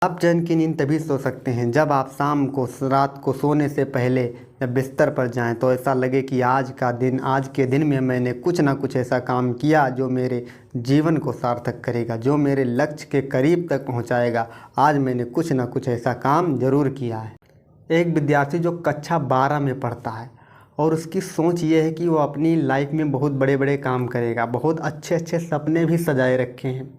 आप चैन की नींद तभी सो सकते हैं जब आप शाम को रात को सोने से पहले जब बिस्तर पर जाएं तो ऐसा लगे कि आज के दिन में मैंने कुछ ना कुछ ऐसा काम किया जो मेरे जीवन को सार्थक करेगा, जो मेरे लक्ष्य के करीब तक पहुंचाएगा। आज मैंने कुछ ना कुछ ऐसा काम ज़रूर किया है। एक विद्यार्थी जो कक्षा 12 में पढ़ता है और उसकी सोच ये है कि वो अपनी लाइफ में बहुत बड़े बड़े काम करेगा, बहुत अच्छे अच्छे सपने भी सजाए रखे हैं,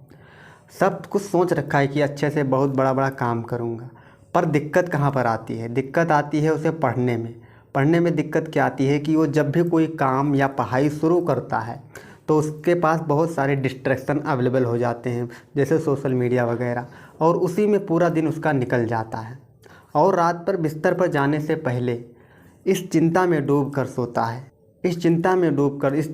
सब कुछ सोच रखा है कि अच्छे से बहुत बड़ा बड़ा काम करूँगा। पर दिक्कत कहाँ पर आती है? दिक्कत आती है उसे पढ़ने में। पढ़ने में दिक्कत क्या आती है कि वो जब भी कोई काम या पढ़ाई शुरू करता है तो उसके पास बहुत सारे डिस्ट्रैक्शन अवेलेबल हो जाते हैं, जैसे सोशल मीडिया वगैरह, और उसी में पूरा दिन उसका निकल जाता है। और रात पर बिस्तर पर जाने से पहले इस चिंता में डूब कर सोता है, इस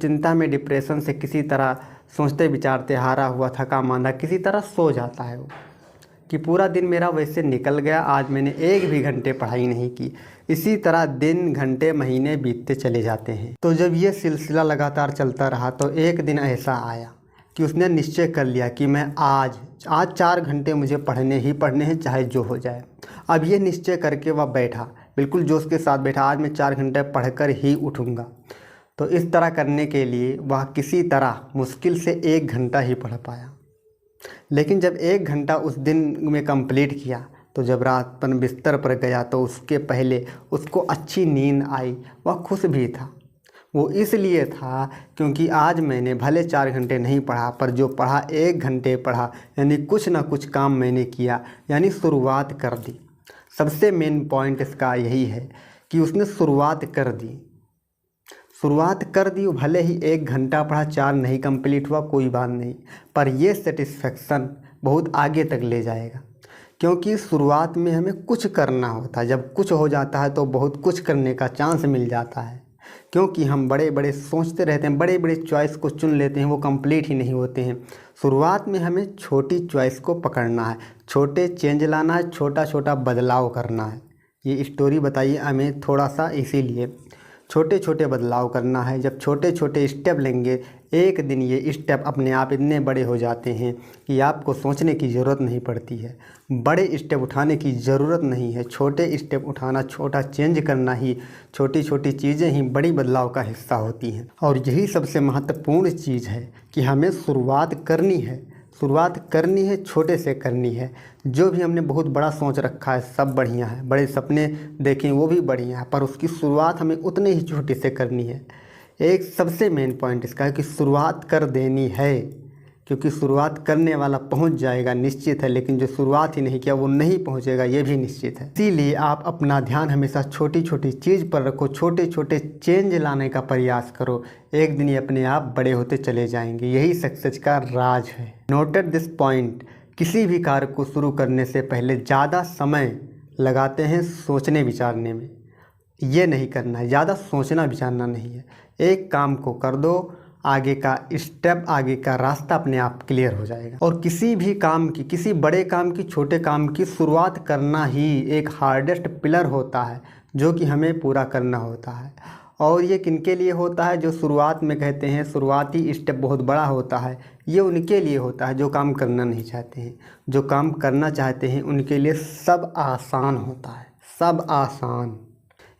चिंता में डिप्रेशन से किसी तरह सोचते विचारते हारा हुआ थका मांदा किसी तरह सो जाता है वो, कि पूरा दिन मेरा वैसे निकल गया, आज मैंने एक भी घंटे पढ़ाई नहीं की। इसी तरह दिन घंटे महीने बीतते चले जाते हैं। तो जब ये सिलसिला लगातार चलता रहा तो एक दिन ऐसा आया कि उसने निश्चय कर लिया कि मैं आज 4 घंटे मुझे पढ़ने ही पढ़ने हैं, चाहे जो हो जाए। अब ये निश्चय करके वह बैठा, बिल्कुल जोश के साथ बैठा, आज मैं 4 घंटे पढ़कर ही उठूँगा। तो इस तरह करने के लिए वह किसी तरह मुश्किल से 1 घंटा ही पढ़ पाया। लेकिन जब 1 घंटा उस दिन में कंप्लीट किया तो जब रात पर बिस्तर पर गया तो उसके पहले उसको अच्छी नींद आई। वह खुश भी था। वो इसलिए था क्योंकि आज मैंने भले 4 घंटे नहीं पढ़ा, पर जो पढ़ा 1 घंटे पढ़ा, यानी कुछ ना कुछ काम मैंने किया, यानी शुरुआत कर दी। सबसे मेन पॉइंट इसका यही है कि उसने शुरुआत कर दी। भले ही 1 घंटा पढ़ा, 4 नहीं कंप्लीट हुआ, कोई बात नहीं, पर यह सेटिस्फेक्शन बहुत आगे तक ले जाएगा। क्योंकि शुरुआत में हमें कुछ करना होता है, जब कुछ हो जाता है तो बहुत कुछ करने का चांस मिल जाता है। क्योंकि हम बड़े बड़े सोचते रहते हैं, बड़े बड़े चॉइस को चुन लेते हैं, वो कंप्लीट ही नहीं होते हैं। शुरुआत में हमें छोटी चॉइस को पकड़ना है, छोटे चेंज लाना है, छोटा छोटा बदलाव करना है। ये स्टोरी बताइए हमें थोड़ा सा, इसीलिए छोटे छोटे बदलाव करना है। जब छोटे छोटे स्टेप लेंगे, एक दिन ये स्टेप अपने आप इतने बड़े हो जाते हैं कि आपको सोचने की ज़रूरत नहीं पड़ती है, बड़े स्टेप उठाने की ज़रूरत नहीं है। छोटे स्टेप उठाना, छोटा चेंज करना ही, छोटी छोटी चीज़ें ही बड़ी बदलाव का हिस्सा होती हैं। और यही सबसे महत्वपूर्ण चीज़ है कि हमें शुरुआत करनी है, छोटे से करनी है। जो भी हमने बहुत बड़ा सोच रखा है सब बढ़िया है, बड़े सपने देखें वो भी बढ़िया है, पर उसकी शुरुआत हमें उतने ही छोटे से करनी है। एक सबसे मेन पॉइंट इसका है कि शुरुआत कर देनी है, क्योंकि शुरुआत करने वाला पहुंच जाएगा निश्चित है, लेकिन जो शुरुआत ही नहीं किया वो नहीं पहुंचेगा, ये भी निश्चित है। इसीलिए आप अपना ध्यान हमेशा छोटी छोटी चीज़ पर रखो, छोटे छोटे चेंज लाने का प्रयास करो। एक दिन ये अपने आप बड़े होते चले जाएंगे। यही सक्सेस का राज है। नोटेड दिस पॉइंट, किसी भी कार्य को शुरू करने से पहले ज़्यादा समय लगाते हैं सोचने विचारने में। ये नहीं करना है, ज़्यादा सोचना विचारना नहीं है। एक काम को कर दो, आगे का स्टेप, आगे का रास्ता अपने आप क्लियर हो जाएगा। और किसी भी काम की, किसी बड़े काम की, छोटे काम की शुरुआत करना ही एक हार्डेस्ट पिलर होता है जो कि हमें पूरा करना होता है। और ये किनके लिए होता है? जो शुरुआत में कहते हैं शुरुआती स्टेप बहुत बड़ा होता है, ये उनके लिए होता है जो काम करना नहीं चाहते हैं। जो काम करना चाहते हैं उनके लिए सब आसान होता है, सब आसान।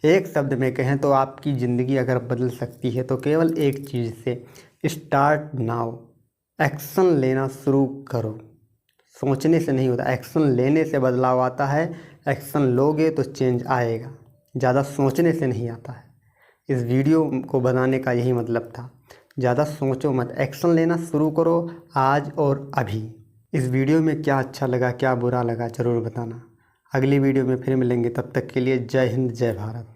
एक शब्द में कहें तो आपकी ज़िंदगी अगर बदल सकती है तो केवल एक चीज़ से, स्टार्ट नाउ। एक्शन लेना शुरू करो। सोचने से नहीं होता, एक्शन लेने से बदलाव आता है। एक्शन लोगे तो चेंज आएगा, ज़्यादा सोचने से नहीं आता है। इस वीडियो को बनाने का यही मतलब था। ज़्यादा सोचो मत, एक्शन लेना शुरू करो आज और अभी। इस वीडियो में क्या अच्छा लगा, क्या बुरा लगा, ज़रूर बताना। अगली वीडियो में फिर मिलेंगे, तब तक के लिए जय हिंद, जय भारत।